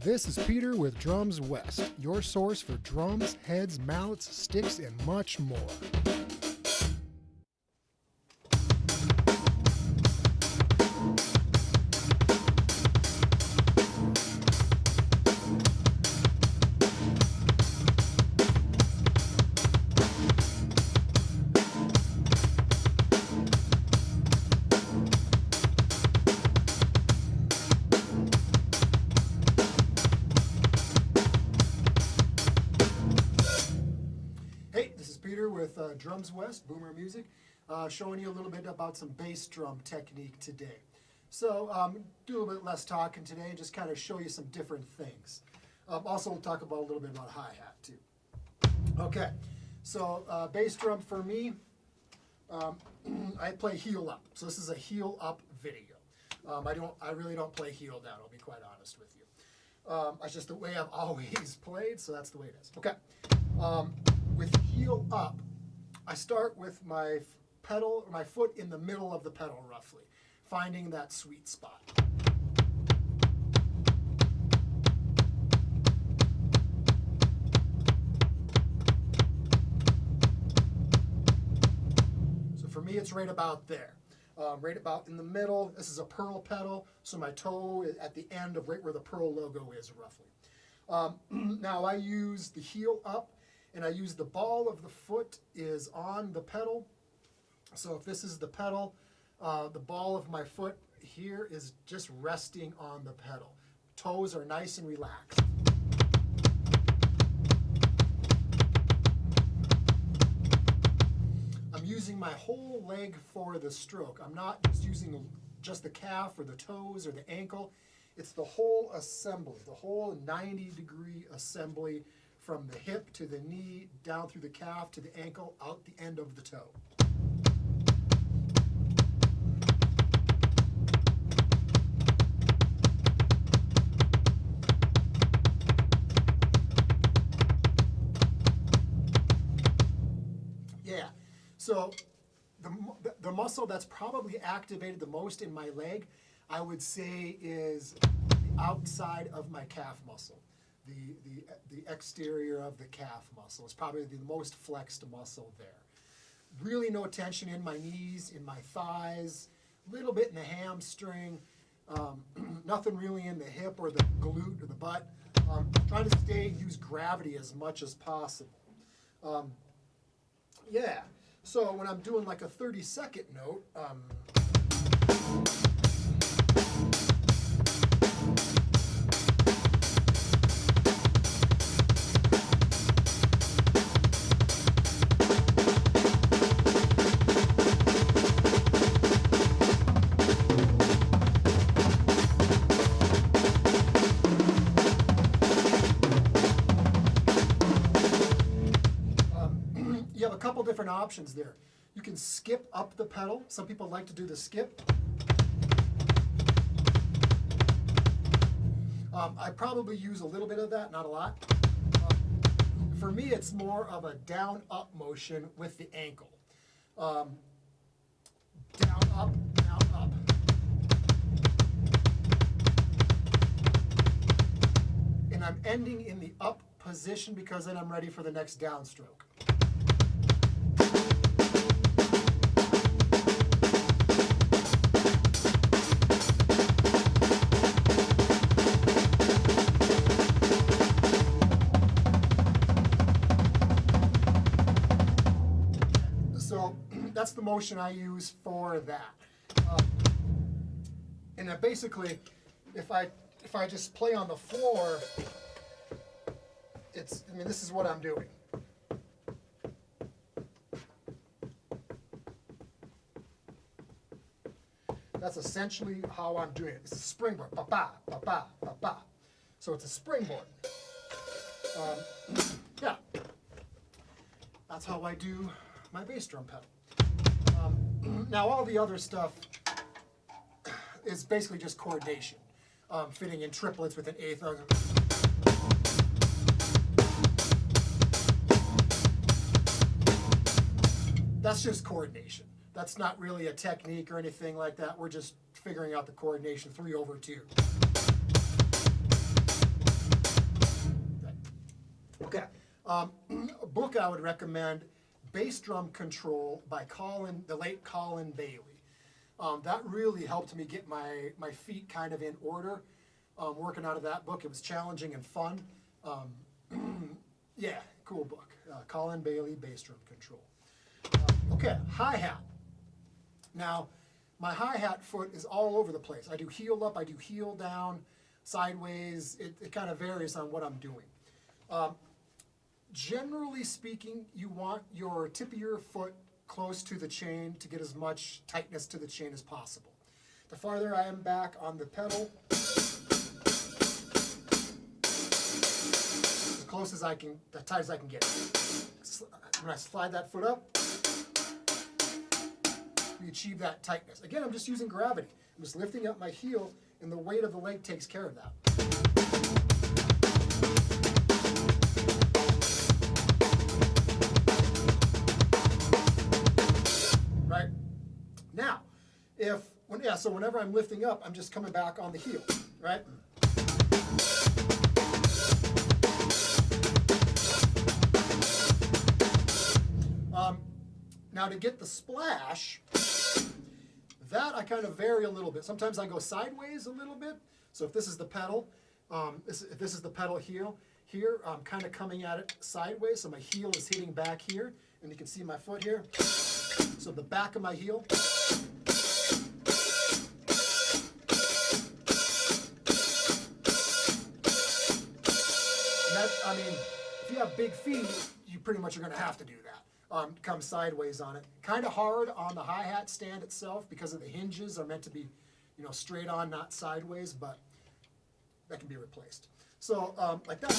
This is Peter with Drums West, your source for drums, heads, mallets, sticks, and much more. With Drums West, Boomer Music, showing you a little bit about some bass drum technique today. So do a little bit less talking today and just kind of show you some different things. Also we'll talk about a little bit about hi-hat too. Okay, so bass drum for me, I play heel up. So this is a heel up video. I really don't play heel down, I'll be quite honest with you. That's just the way I've always played, so that's the way it is. Okay. With heel up, I start with my pedal, or my foot in the middle of the pedal roughly, finding that sweet spot. So for me it's right about there, right about in the middle. This is a Pearl pedal, so my toe is at the end of right where the Pearl logo is roughly. Now I use the heel up, and I use the ball of the foot is on the pedal. So if this is the pedal, the ball of my foot here is just resting on the pedal. Toes are nice and relaxed. I'm using my whole leg for the stroke. I'm not just using just the calf or the toes or the ankle. It's the whole assembly, the whole 90-degree assembly, from the hip to the knee, down through the calf to the ankle, out the end of the toe. Yeah, so the muscle that's probably activated the most in my leg, I would say, is the outside of my calf muscle. The exterior of the calf muscle is probably the most flexed muscle there. Really no tension in my knees, in my thighs, a little bit in the hamstring, nothing really in the hip or the glute or the butt. Trying to use gravity as much as possible. Yeah, so when I'm doing like a 30-second note, you have a couple different options there. You can skip up the pedal. Some people like to do the skip. I probably use a little bit of that, not a lot. For me, it's more of a down-up motion with the ankle. Down, up, down, up. And I'm ending in the up position because then I'm ready for the next downstroke. So that's the motion I use for that. And then basically, if I just play on the floor, this is what I'm doing. That's essentially how I'm doing it. It's a springboard, ba-ba, ba-ba, ba-ba. So it's a springboard. Yeah, that's how I do my bass drum pedal. Now all the other stuff is basically just coordination, fitting in triplets with an eighth. That's just coordination. That's not really a technique or anything like that. We're just figuring out the coordination 3/2. A book I would recommend, Bass Drum Control by the late Colin Bailey. That really helped me get my feet kind of in order. Working out of that book, it was challenging and fun. Yeah, cool book. Colin Bailey, Bass Drum Control. Okay, hi-hat. Now, my hi-hat foot is all over the place. I do heel up, I do heel down, sideways. It kind of varies on what I'm doing. Generally speaking, you want your tip of your foot close to the chain to get as much tightness to the chain as possible. The farther I am back on the pedal, as close as I can, as tight as I can get. When I slide that foot up, we achieve that tightness. Again, I'm just using gravity. I'm just lifting up my heel, and the weight of the leg takes care of that. Right? Now, so whenever I'm lifting up, I'm just coming back on the heel, right? Now to get the splash, that I kind of vary a little bit. Sometimes I go sideways a little bit. So if this is the pedal, if this is the pedal heel, here I'm kind of coming at it sideways. So my heel is hitting back here, and you can see my foot here. So the back of my heel. And that, I mean, if you have big feet, you pretty much are going to have to do that. Come sideways on it. Kind of hard on the hi-hat stand itself because of the hinges are meant to be, straight on, not sideways, but that can be replaced. So like that.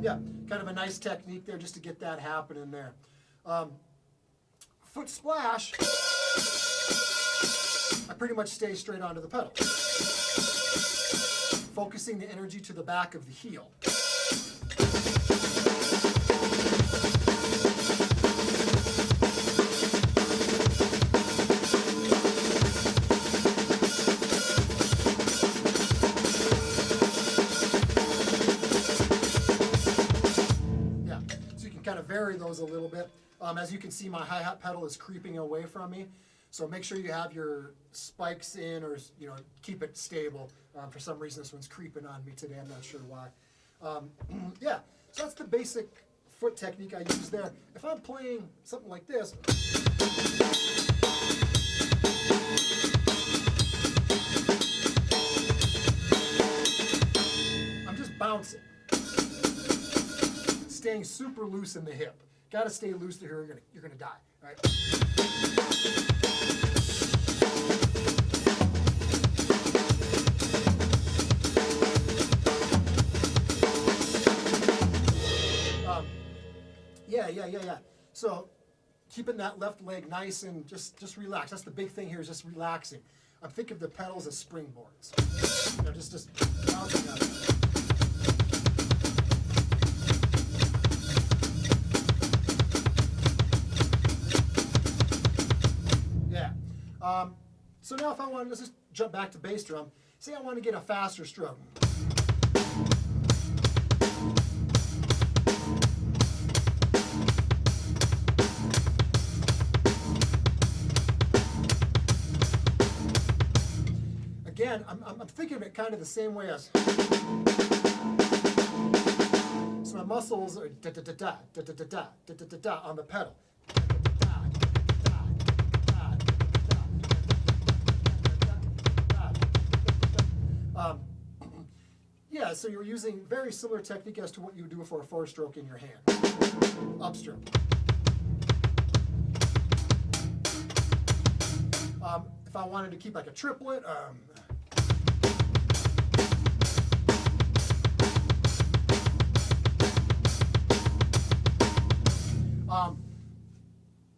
Yeah, kind of a nice technique there just to get that happening there. Foot splash, I pretty much stay straight onto the pedal, focusing the energy to the back of the heel. Yeah, so you can kind of vary those a little bit. As you can see, my hi-hat pedal is creeping away from me, so make sure you have your spikes in, or keep it stable. For some reason, this one's creeping on me today. I'm not sure why. Yeah, so that's the basic foot technique I use there. If I'm playing something like this, I'm just bouncing, staying super loose in the hip. Got to stay loose to here, you're gonna die, right? Yeah. So keeping that left leg nice and just relax. That's the big thing here, is just relaxing. I'm thinking of the pedals as springboards. Just bouncing up. So now if I want to, let's just jump back to bass drum. Say I want to get a faster stroke. Again, I'm thinking of it kind of the same way as. So my muscles are da-da-da-da, da-da-da-da, da-da-da-da on the pedal. Yeah, so you're using very similar technique as to what you would do for a four-stroke in your hand. Upstroke. If I wanted to keep like a triplet,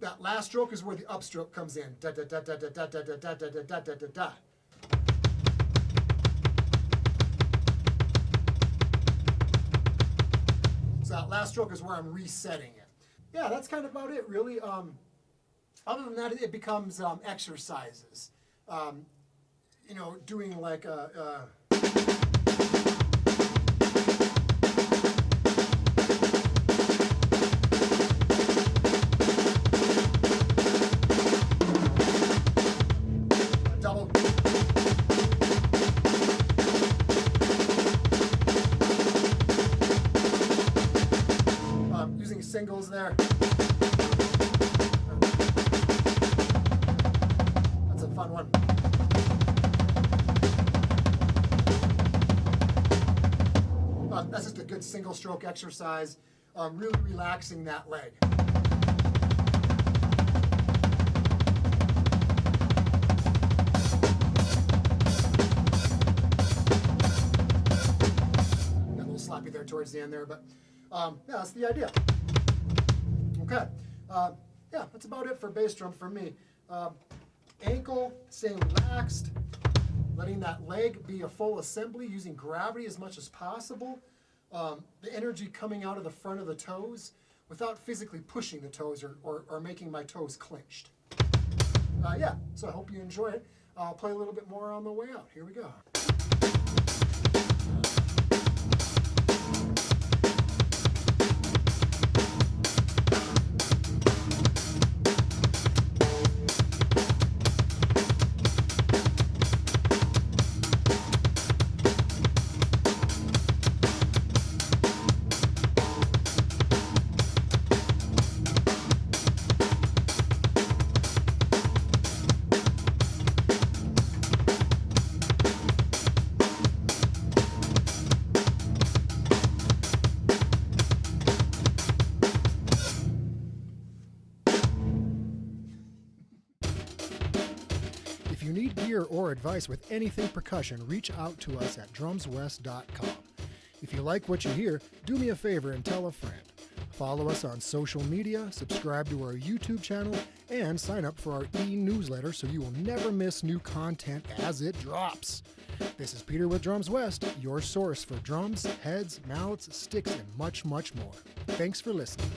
that last stroke is where the upstroke comes in. Da da da da da da da da da da da da da da. So that last stroke is where I'm resetting it. yeah, that's kind of about it, really. Other than that, it becomes exercises. Doing like a double. Using singles there. That's a fun one. That's just a good single stroke exercise, really relaxing that leg. Got a little sloppy there towards the end there, but yeah, that's the idea. Okay, yeah, that's about it for bass drum for me. Ankle, staying relaxed, letting that leg be a full assembly, using gravity as much as possible. The energy coming out of the front of the toes without physically pushing the toes or making my toes clenched. Yeah, so I hope you enjoy it. I'll play a little bit more on the way out. Here we go. If you need gear or advice with anything percussion, reach out to us at drumswest.com. If you like what you hear, do me a favor and tell a friend. Follow us on social media, subscribe to our YouTube channel, and sign up for our e-newsletter so you will never miss new content as it drops. This is Peter with Drums West, your source for drums, heads, mallets, sticks, and much, much more. Thanks for listening.